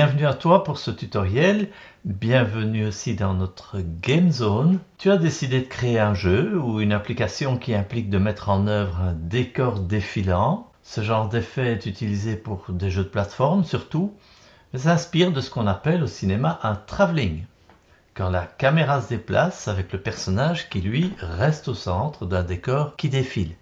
Bienvenue à toi pour ce tutoriel, bienvenue aussi dans notre Game Zone. Tu as décidé de créer un jeu ou une application qui implique de mettre en œuvre un décor défilant. Ce genre d'effet est utilisé pour des jeux de plateforme surtout, mais s'inspire de ce qu'on appelle au cinéma un travelling, quand la caméra se déplace avec le personnage qui lui reste au centre d'un décor qui défile.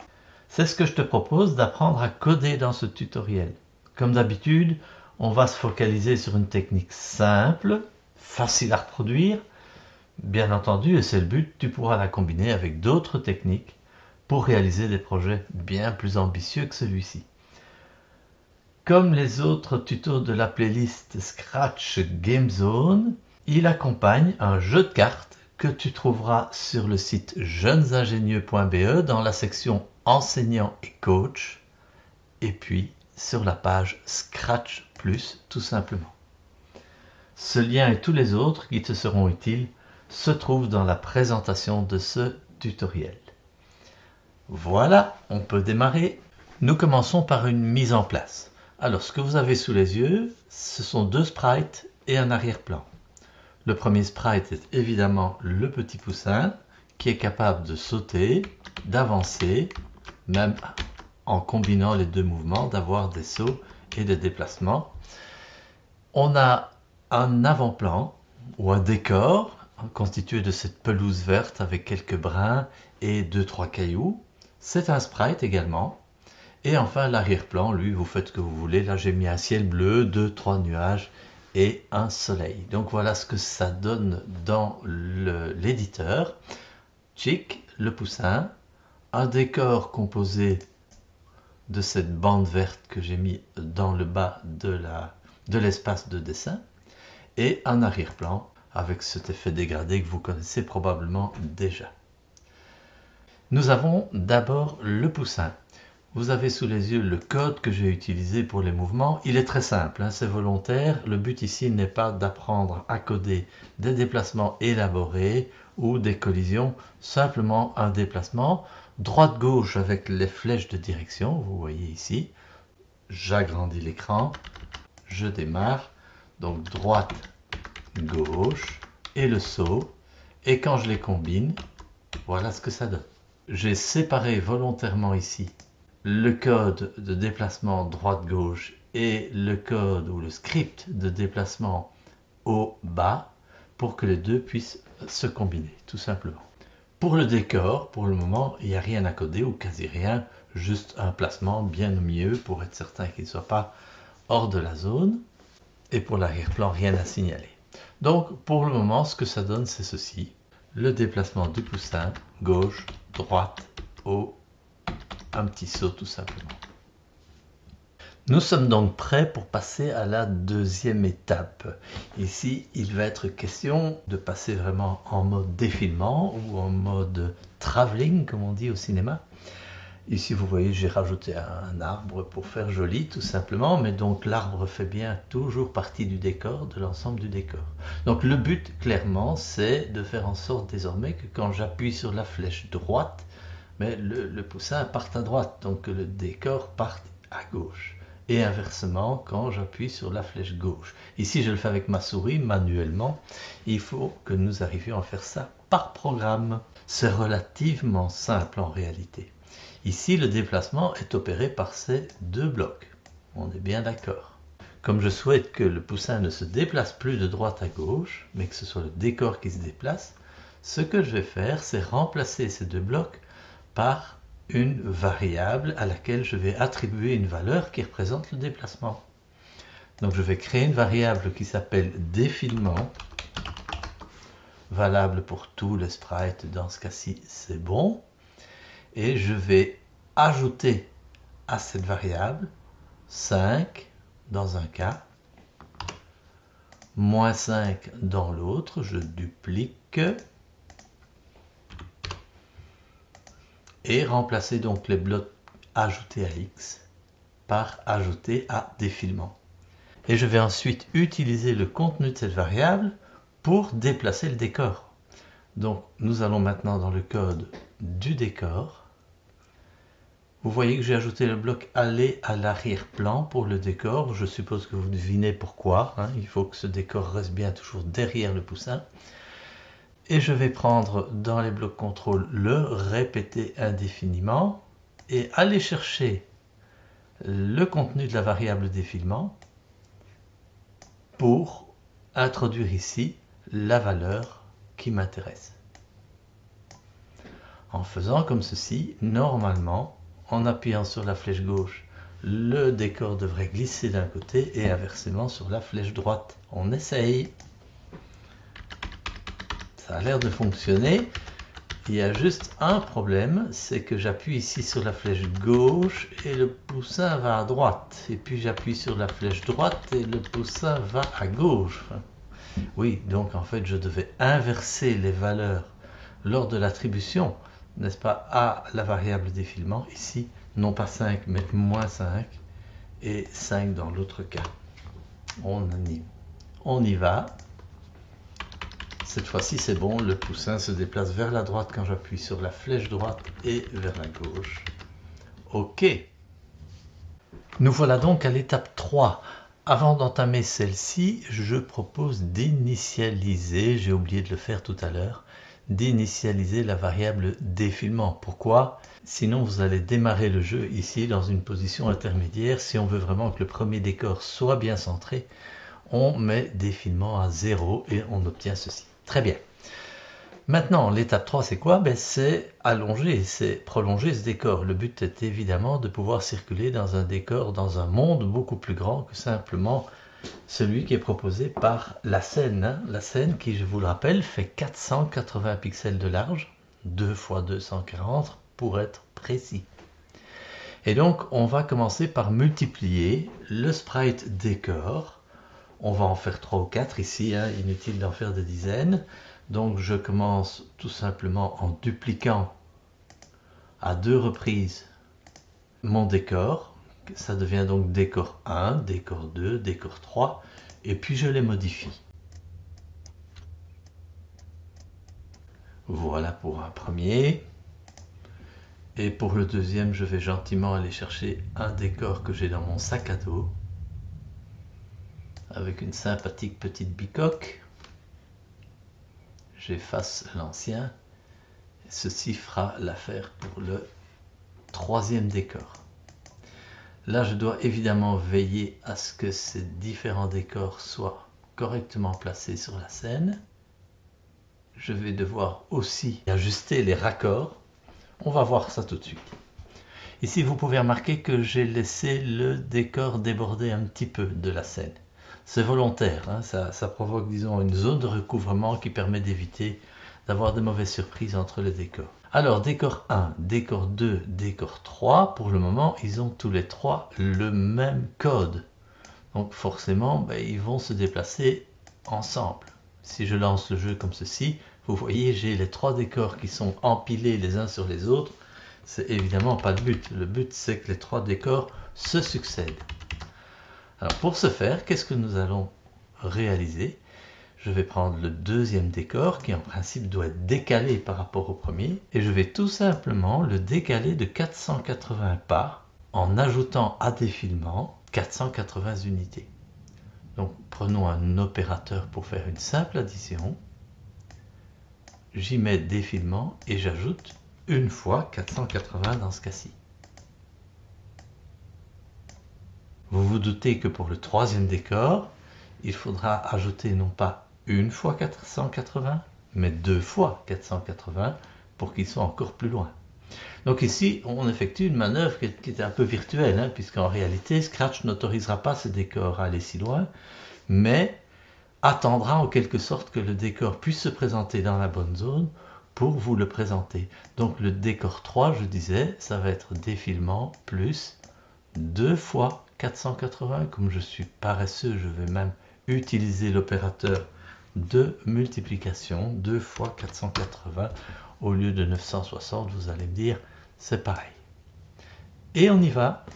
C'est ce que je te propose d'apprendre à coder dans ce tutoriel. Comme d'habitude, on va se focaliser sur une technique simple, facile à reproduire. Bien entendu, et c'est le but, tu pourras la combiner avec d'autres techniques pour réaliser des projets bien plus ambitieux que celui-ci. Comme les autres tutos de la playlist Scratch Game Zone, il accompagne un jeu de cartes que tu trouveras sur le site jeunesingénieux.be dans la section enseignant et coach, et puis sur la page Scratch Plus tout simplement. Ce lien et tous les autres qui te seront utiles se trouvent dans la présentation de ce tutoriel. Voilà, on peut démarrer. Nous commençons par une mise en place. Alors, ce que vous avez sous les yeux, ce sont deux sprites et un arrière-plan. Le premier sprite est évidemment le petit poussin qui est capable de sauter, d'avancer, même en combinant les deux mouvements, d'avoir des sauts et des déplacements. On a un avant-plan ou un décor constitué de cette pelouse verte avec quelques brins et 2-3 cailloux. C'est un sprite également. Et enfin l'arrière-plan, lui, vous faites ce que vous voulez. Là j'ai mis un ciel bleu, 2-3 nuages et un soleil. Donc voilà ce que ça donne dans l'éditeur. Chic, le poussin, un décor composé de cette bande verte que j'ai mis dans le bas de l'espace de dessin et un arrière-plan avec cet effet dégradé que vous connaissez probablement déjà. Nous avons d'abord le poussin. Vous avez sous les yeux le code que j'ai utilisé pour les mouvements. Il est très simple, c'est volontaire. Le but ici n'est pas d'apprendre à coder des déplacements élaborés ou des collisions, simplement un déplacement droite-gauche avec les flèches de direction, vous voyez ici. J'agrandis l'écran, je démarre, donc droite, gauche et le saut. Et quand je les combine, voilà ce que ça donne. J'ai séparé volontairement ici le code de déplacement droite-gauche et le code ou le script de déplacement au bas pour que les deux puissent se combiner, tout simplement. Pour le décor, pour le moment, il n'y a rien à coder ou quasi rien, juste un placement bien au milieu pour être certain qu'il ne soit pas hors de la zone. Et pour l'arrière-plan, rien à signaler. Donc, pour le moment, ce que ça donne, c'est ceci. Le déplacement du poussin, gauche, droite, haut, un petit saut tout simplement. Nous sommes donc prêts pour passer à la deuxième étape. Ici, il va être question de passer vraiment en mode défilement ou en mode travelling, comme on dit au cinéma. Ici, vous voyez, j'ai rajouté un arbre pour faire joli, tout simplement, mais donc l'arbre fait bien toujours partie du décor, de l'ensemble du décor. Donc le but, clairement, c'est de faire en sorte désormais que quand j'appuie sur la flèche droite, mais le poussin parte à droite, donc que le décor parte à gauche. Et inversement, quand j'appuie sur la flèche gauche. Ici, je le fais avec ma souris, manuellement. Il faut que nous arrivions à faire ça par programme. C'est relativement simple en réalité. Ici, le déplacement est opéré par ces deux blocs. On est bien d'accord. Comme je souhaite que le poussin ne se déplace plus de droite à gauche, mais que ce soit le décor qui se déplace, ce que je vais faire, c'est remplacer ces deux blocs par une variable à laquelle je vais attribuer une valeur qui représente le déplacement. Donc je vais créer une variable qui s'appelle défilement, valable pour tous les sprites, dans ce cas-ci c'est bon, et je vais ajouter à cette variable 5 dans un cas, moins 5 dans l'autre, je duplique, et remplacer donc les blocs ajoutés à x par ajouter à défilement. Et je vais ensuite utiliser le contenu de cette variable pour déplacer le décor. Donc nous allons maintenant dans le code du décor Vous voyez que j'ai ajouté le bloc aller à l'arrière-plan pour le décor. Je suppose que vous devinez pourquoi, hein. Il faut que ce décor reste bien toujours derrière le poussin. Et je vais prendre dans les blocs contrôle le répéter indéfiniment et aller chercher le contenu de la variable défilement pour introduire ici la valeur qui m'intéresse. En faisant comme ceci, normalement, en appuyant sur la flèche gauche, le décor devrait glisser d'un côté et inversement sur la flèche droite. On essaye. Ça a l'air de fonctionner. Il y a juste un problème, c'est que j'appuie ici sur la flèche gauche et le poussin va à droite. Et puis j'appuie sur la flèche droite et le poussin va à gauche. Oui, donc en fait je devais inverser les valeurs lors de l'attribution, n'est-ce pas, à la variable défilement. Ici, non pas 5, mais moins 5 et 5 dans l'autre cas. On y va. Cette fois-ci, c'est bon, le poussin se déplace vers la droite quand j'appuie sur la flèche droite et vers la gauche. OK. Nous voilà donc à l'étape 3. Avant d'entamer celle-ci, je propose d'initialiser, j'ai oublié de le faire tout à l'heure, d'initialiser la variable défilement. Pourquoi? Sinon, vous allez démarrer le jeu ici dans une position intermédiaire. Si on veut vraiment que le premier décor soit bien centré, on met défilement à 0 et on obtient ceci. Très bien. Maintenant, l'étape 3, c'est quoi? C'est allonger, c'est prolonger ce décor. Le but est évidemment de pouvoir circuler dans un décor, dans un monde beaucoup plus grand que simplement celui qui est proposé par la scène. Hein. La scène qui, je vous le rappelle, fait 480 pixels de large, 2 x 240 pour être précis. Et donc, on va commencer par multiplier le sprite décor. On va en faire 3 ou 4 ici, hein, inutile d'en faire des dizaines. Donc je commence tout simplement en dupliquant à 2 reprises mon décor. Ça devient donc décor 1, décor 2, décor 3. Et puis je les modifie. Voilà pour un premier. Et pour le deuxième, je vais gentiment aller chercher un décor que j'ai dans mon sac à dos. Avec une sympathique petite bicoque. J'efface l'ancien. Ceci fera l'affaire pour le troisième décor. Là, je dois évidemment veiller à ce que ces différents décors soient correctement placés sur la scène. Je vais devoir aussi ajuster les raccords. On va voir ça tout de suite. Ici, vous pouvez remarquer que j'ai laissé le décor déborder un petit peu de la scène. C'est volontaire, hein, ça provoque, disons, une zone de recouvrement qui permet d'éviter d'avoir de mauvaises surprises entre les décors. Alors, décor 1, décor 2, décor 3, pour le moment, ils ont tous les trois le même code. Donc forcément, ils vont se déplacer ensemble. Si je lance le jeu comme ceci, vous voyez, j'ai les trois décors qui sont empilés les uns sur les autres. C'est évidemment pas le but. Le but, c'est que les trois décors se succèdent. Alors pour ce faire, qu'est-ce que nous allons réaliser? Je vais prendre le deuxième décor qui en principe doit être décalé par rapport au premier et je vais tout simplement le décaler de 480 pas en ajoutant à défilement 480 unités. Donc prenons un opérateur pour faire une simple addition. J'y mets défilement et j'ajoute une fois 480 dans ce cas-ci. Vous vous doutez que pour le troisième décor, il faudra ajouter non pas une fois 480, mais deux fois 480 pour qu'il soit encore plus loin. Donc ici, on effectue une manœuvre qui est un peu virtuelle, hein, puisqu'en réalité, Scratch n'autorisera pas ce décor à aller si loin, mais attendra en quelque sorte que le décor puisse se présenter dans la bonne zone pour vous le présenter. Donc le décor 3, je disais, ça va être défilement plus 2 fois 480. Comme je suis paresseux, je vais même utiliser l'opérateur de multiplication, 2 fois 480 au lieu de 960, vous allez me dire, c'est pareil. Et on y va.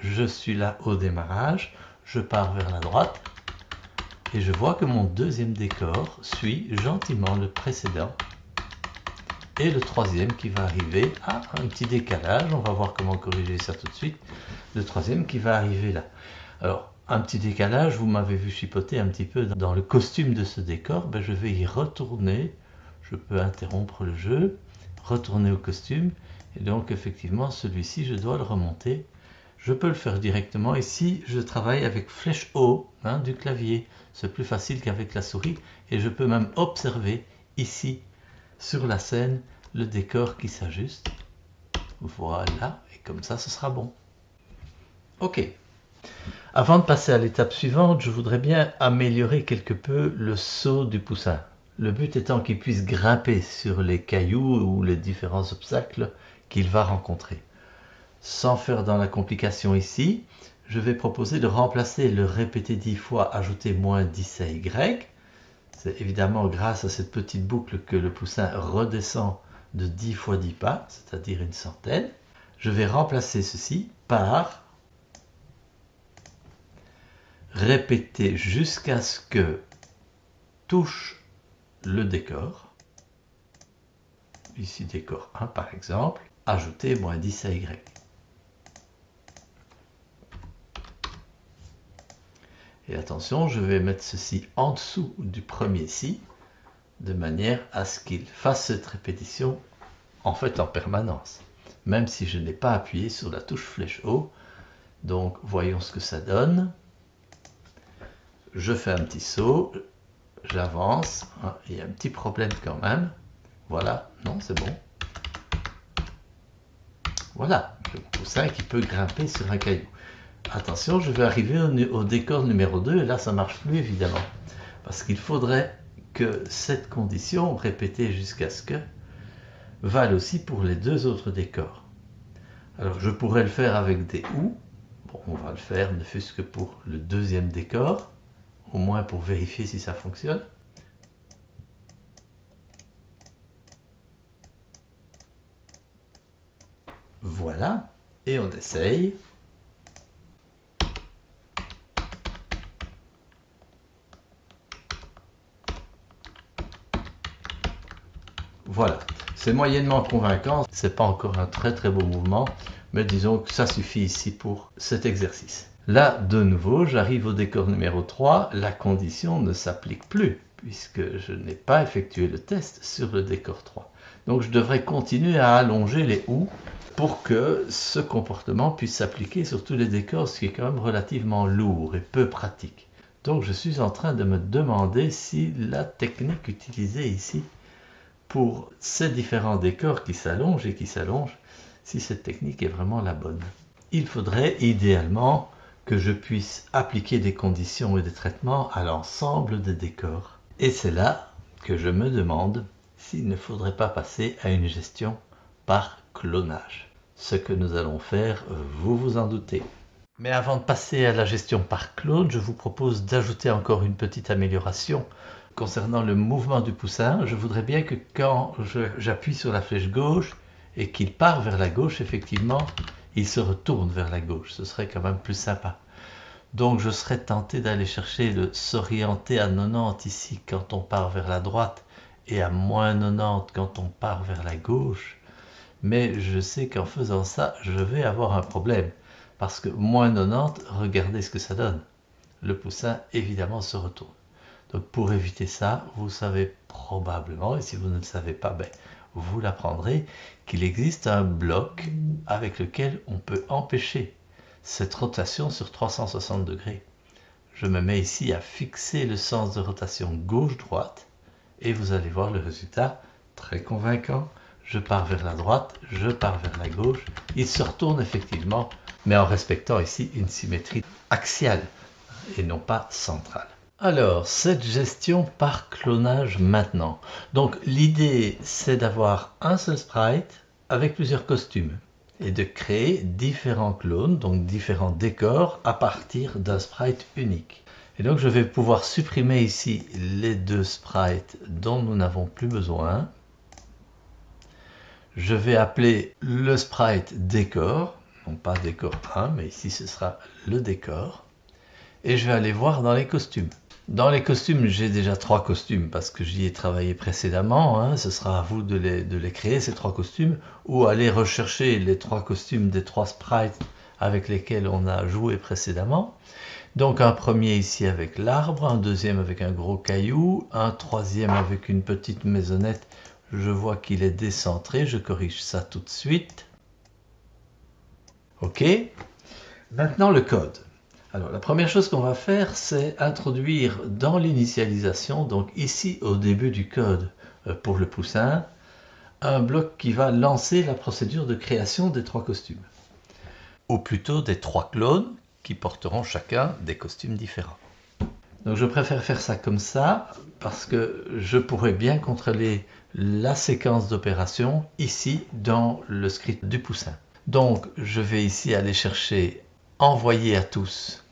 Je suis là au démarrage, je pars vers la droite et je vois que mon deuxième décor suit gentiment le précédent Et le troisième qui va arriver à un petit décalage. On va voir comment corriger ça tout de suite. Le troisième qui va arriver là. Alors, un petit décalage, vous m'avez vu chipoter un petit peu dans le costume de ce décor. Ben, je vais y retourner. Je peux interrompre le jeu, retourner au costume. Et donc, effectivement, celui-ci, je dois le remonter. Je peux le faire directement. Ici, je travaille avec flèche haut du clavier. C'est plus facile qu'avec la souris. Et je peux même observer ici, sur la scène, le décor qui s'ajuste. Voilà. Et comme ça, ce sera bon. OK. Avant de passer à l'étape suivante, je voudrais bien améliorer quelque peu le saut du poussin. Le but étant qu'il puisse grimper sur les cailloux ou les différents obstacles qu'il va rencontrer. Sans faire dans la complication ici, je vais proposer de remplacer le répéter 10 fois ajouter moins 10 à Y. C'est évidemment grâce à cette petite boucle que le poussin redescend de 10 fois 10 pas, c'est-à-dire une centaine. Je vais remplacer ceci par répéter jusqu'à ce que touche le décor. Ici décor 1 par exemple. Ajouter moins 10 à Y. Et attention, je vais mettre ceci en dessous du premier si, de manière à ce qu'il fasse cette répétition en fait en permanence, même si je n'ai pas appuyé sur la touche flèche haut. Donc voyons ce que ça donne. Je fais un petit saut, j'avance, il y a un petit problème quand même. Voilà, non, c'est bon. Voilà, le poussin qui peut grimper sur un caillou. Attention, je vais arriver au décor numéro 2, et là ça marche plus évidemment. Parce qu'il faudrait que cette condition, répétée jusqu'à ce que, vale aussi pour les deux autres décors. Alors je pourrais le faire avec des ou. Bon, on va le faire, ne fût-ce que pour le deuxième décor, au moins pour vérifier si ça fonctionne. Voilà, et on essaye. Voilà, c'est moyennement convaincant, c'est pas encore un très beau mouvement, mais disons que ça suffit ici pour cet exercice. Là, de nouveau, j'arrive au décor numéro 3, la condition ne s'applique plus, puisque je n'ai pas effectué le test sur le décor 3. Donc je devrais continuer à allonger les ou pour que ce comportement puisse s'appliquer sur tous les décors, ce qui est quand même relativement lourd et peu pratique. Donc je suis en train de me demander si la technique utilisée ici pour ces différents décors qui s'allongent et qui s'allongent, si cette technique est vraiment la bonne. Il faudrait idéalement que je puisse appliquer des conditions et des traitements à l'ensemble des décors. Et c'est là que je me demande s'il ne faudrait pas passer à une gestion par clonage. Ce que nous allons faire, vous vous en doutez. Mais avant de passer à la gestion par clone, je vous propose d'ajouter encore une petite amélioration. Concernant le mouvement du poussin, je voudrais bien que quand j'appuie sur la flèche gauche et qu'il part vers la gauche, effectivement, il se retourne vers la gauche. Ce serait quand même plus sympa. Donc je serais tenté d'aller chercher le s'orienter à 90 ici quand on part vers la droite et à moins 90 quand on part vers la gauche. Mais je sais qu'en faisant ça, je vais avoir un problème. Parce que moins 90, regardez ce que ça donne. Le poussin, évidemment, se retourne. Donc pour éviter ça, vous savez probablement, et si vous ne le savez pas, vous l'apprendrez, qu'il existe un bloc avec lequel on peut empêcher cette rotation sur 360 degrés. Je me mets ici à fixer le sens de rotation gauche-droite, et vous allez voir le résultat très convaincant. Je pars vers la droite, je pars vers la gauche, il se retourne effectivement, mais en respectant ici une symétrie axiale et non pas centrale. Alors, cette gestion par clonage maintenant. Donc, l'idée, c'est d'avoir un seul sprite avec plusieurs costumes et de créer différents clones, donc différents décors à partir d'un sprite unique. Et donc, je vais pouvoir supprimer ici les deux sprites dont nous n'avons plus besoin. Je vais appeler le sprite décor, non pas décor 1, mais ici ce sera le décor. Et je vais aller voir dans les costumes. Dans les costumes, j'ai déjà 3 costumes parce que j'y ai travaillé précédemment. Hein. Ce sera à vous de les créer, ces 3 costumes, ou aller rechercher les 3 costumes des 3 sprites avec lesquels on a joué précédemment. Donc un premier ici avec l'arbre, un deuxième avec un gros caillou, un troisième avec une petite maisonnette. Je vois qu'il est décentré, je corrige ça tout de suite. Ok. Maintenant le code. Alors la première chose qu'on va faire, c'est introduire dans l'initialisation, donc ici au début du code pour le poussin, un bloc qui va lancer la procédure de création des 3 costumes. Ou plutôt des 3 clones qui porteront chacun des costumes différents. Donc je préfère faire ça comme ça parce que je pourrais bien contrôler la séquence d'opérations ici dans le script du poussin. Donc je vais ici aller chercher envoyer à tous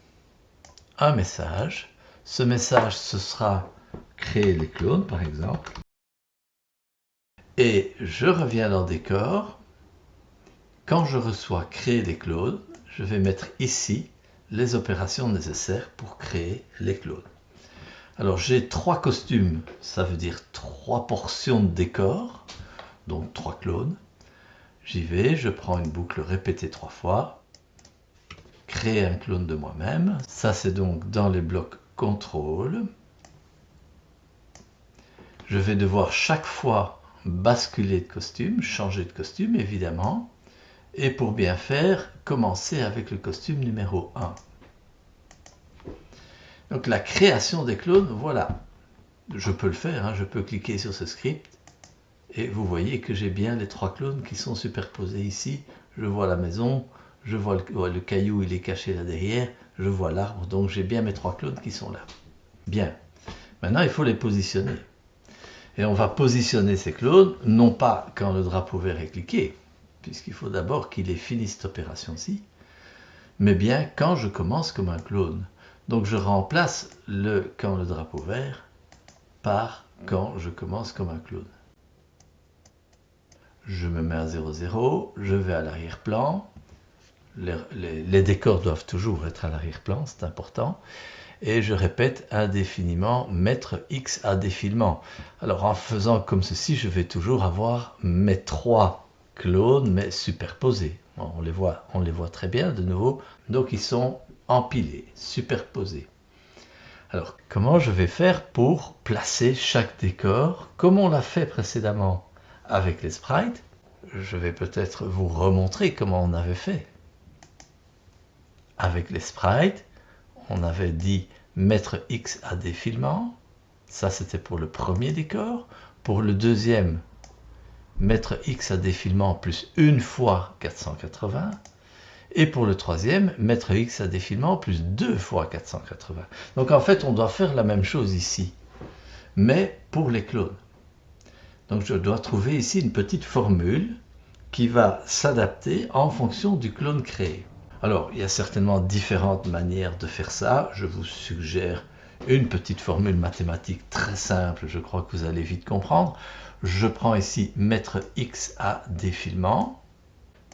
un message. Ce message, ce sera créer les clones par exemple. Et je reviens dans décor. Quand je reçois créer des clones, je vais mettre ici les opérations nécessaires pour créer les clones. Alors j'ai 3 costumes, ça veut dire 3 portions de décor, donc 3 clones. J'y vais, je prends une boucle répétée 3 fois, créer un clone de moi-même. Ça c'est donc dans les blocs contrôle. Je vais devoir chaque fois basculer de costume, changer de costume évidemment. Et pour bien faire, commencer avec le costume numéro 1. Donc la création des clones, voilà. Je peux le faire, hein, je peux cliquer sur ce script. Et vous voyez que j'ai bien les 3 clones qui sont superposés ici. Je vois la maison, je vois le caillou, il est caché là derrière. Je vois l'arbre, donc j'ai bien mes 3 clones qui sont là. Bien. Maintenant, il faut les positionner. Et on va positionner ces clones, non pas quand le drapeau vert est cliqué, puisqu'il faut d'abord qu'il ait fini cette opération-ci, mais bien quand je commence comme un clone. Donc je remplace le quand le drapeau vert par quand je commence comme un clone. Je me mets à 0, 0, je vais à l'arrière-plan. Les décors doivent toujours être à l'arrière-plan, c'est important. Et je répète indéfiniment, mettre X à défilement. Alors en faisant comme ceci, je vais toujours avoir mes 3 clones, mais superposés. On les voit très bien de nouveau. Donc ils sont empilés, superposés. Alors comment je vais faire pour placer chaque décor comme on l'a fait précédemment avec les sprites? Je vais peut-être vous remontrer comment on avait fait. Avec les sprites, on avait dit mettre X à défilement. Ça, c'était pour le premier décor. Pour le deuxième, mettre X à défilement plus une fois 480. Et pour le troisième, mettre X à défilement plus 2 fois 480. Donc en fait, on doit faire la même chose ici, mais pour les clones. Donc je dois trouver ici une petite formule qui va s'adapter en fonction du clone créé. Alors, il y a certainement différentes manières de faire ça. Je vous suggère une petite formule mathématique très simple, je crois que vous allez vite comprendre. Je prends ici mettre X à défilement.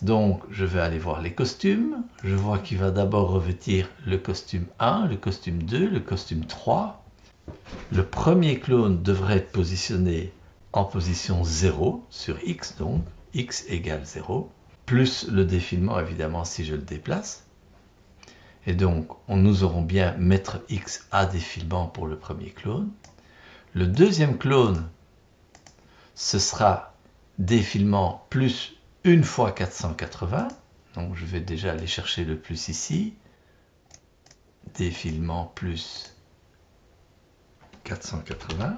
Donc, je vais aller voir les costumes. Je vois qu'il va d'abord revêtir le costume 1, le costume 2, le costume 3. Le premier clone devrait être positionné en position 0 sur X, donc X égale 0. Plus le défilement évidemment si je le déplace. Et donc nous aurons bien mettre X à défilement pour le premier clone. Le deuxième clone, ce sera défilement plus une fois 480. Donc je vais déjà aller chercher le plus ici. Défilement plus 480.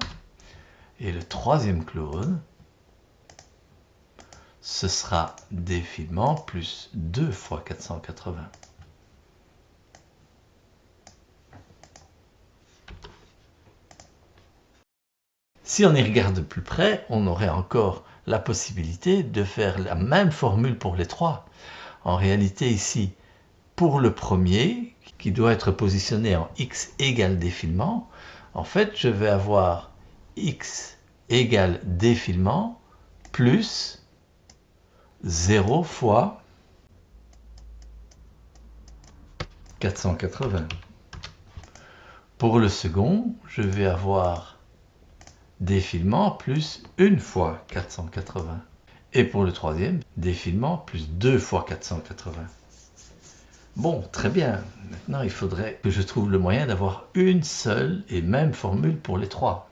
Et le troisième clone, ce sera défilement plus 2 fois 480. Si on y regarde de plus près, on aurait encore la possibilité de faire la même formule pour les 3. En réalité ici, pour le premier, qui doit être positionné en X égale défilement, en fait je vais avoir X égale défilement plus 0 fois 480. Pour le second, je vais avoir défilement plus 1 fois 480. Et pour le troisième, défilement plus 2 fois 480. Bon, très bien. Maintenant, il faudrait que je trouve le moyen d'avoir une seule et même formule pour les trois.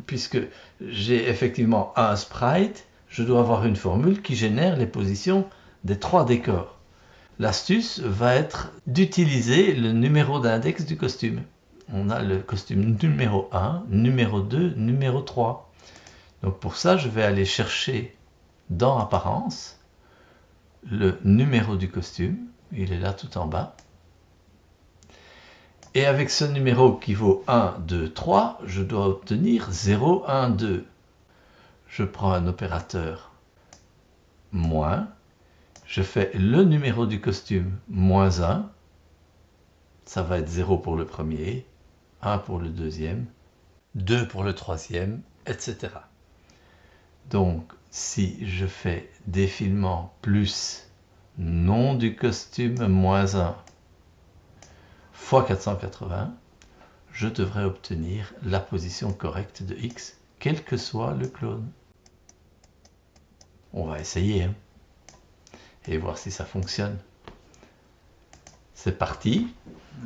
Puisque j'ai effectivement un sprite, je dois avoir une formule qui génère les positions des trois décors. L'astuce va être d'utiliser le numéro d'index du costume. On a le costume numéro 1, numéro 2, numéro 3. Donc pour ça, je vais aller chercher dans Apparence le numéro du costume. Il est là tout en bas. Et avec ce numéro qui vaut 1, 2, 3, je dois obtenir 0, 1, 2. Je prends un opérateur moins. Je fais le numéro du costume moins 1. Ça va être 0 pour le premier, 1 pour le deuxième, 2 pour le troisième, etc. Donc, si je fais défilement plus nom du costume moins 1 fois 480, je devrais obtenir la position correcte de X, quel que soit le clone. On va essayer, hein, et voir si ça fonctionne. C'est parti.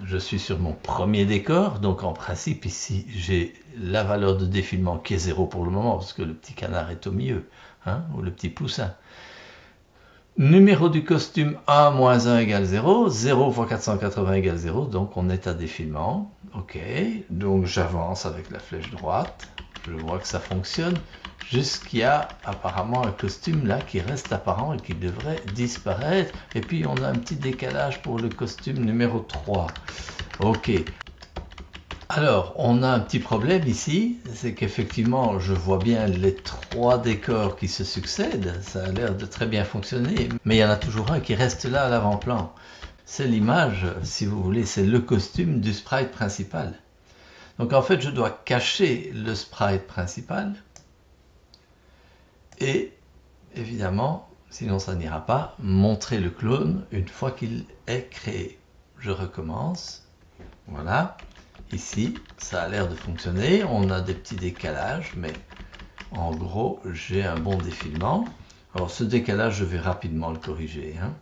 Je suis sur mon premier décor, donc en principe ici j'ai la valeur de défilement qui est 0 pour le moment, parce que le petit canard est au milieu, hein, ou le petit poussin. Numéro du costume 1 moins 1 égale 0, 0 fois 480 égale 0, donc on est à défilement. Ok, donc j'avance avec la flèche droite, je vois que ça fonctionne, jusqu'il y a apparemment un costume là qui reste apparent et qui devrait disparaître. Et puis on a un petit décalage pour le costume numéro 3. Ok. Alors, on a un petit problème ici, c'est qu'effectivement, je vois bien les trois décors qui se succèdent, ça a l'air de très bien fonctionner, mais il y en a toujours un qui reste là à l'avant-plan. C'est l'image, si vous voulez, c'est le costume du sprite principal. Donc en fait, je dois cacher le sprite principal, et évidemment, sinon ça n'ira pas, montrer le clone une fois qu'il est créé. Je recommence, voilà. Ici, ça a l'air de fonctionner, on a des petits décalages, mais en gros, j'ai un bon défilement. Alors ce décalage, je vais rapidement le corriger, hein.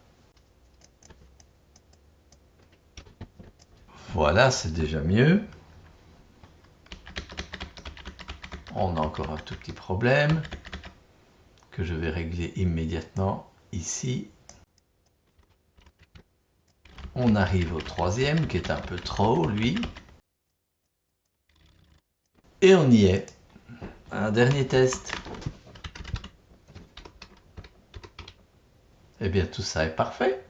Voilà, c'est déjà mieux. On a encore un tout petit problème que je vais régler immédiatement ici. On arrive au troisième qui est un peu trop, lui. Et on y est. Un dernier test. Eh bien, tout ça est parfait.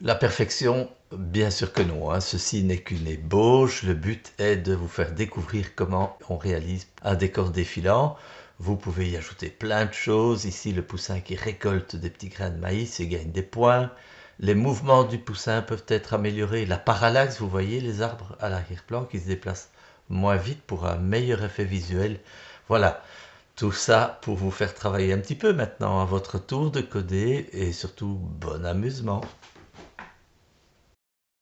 La perfection, bien sûr que non, hein. Ceci n'est qu'une ébauche. Le but est de vous faire découvrir comment on réalise un décor défilant. Vous pouvez y ajouter plein de choses. Ici, le poussin qui récolte des petits grains de maïs et gagne des points. Les mouvements du poussin peuvent être améliorés. La parallaxe, vous voyez les arbres à l'arrière-plan qui se déplacent moins vite pour un meilleur effet visuel. Voilà, tout ça pour vous faire travailler un petit peu maintenant à votre tour de coder et surtout bon amusement.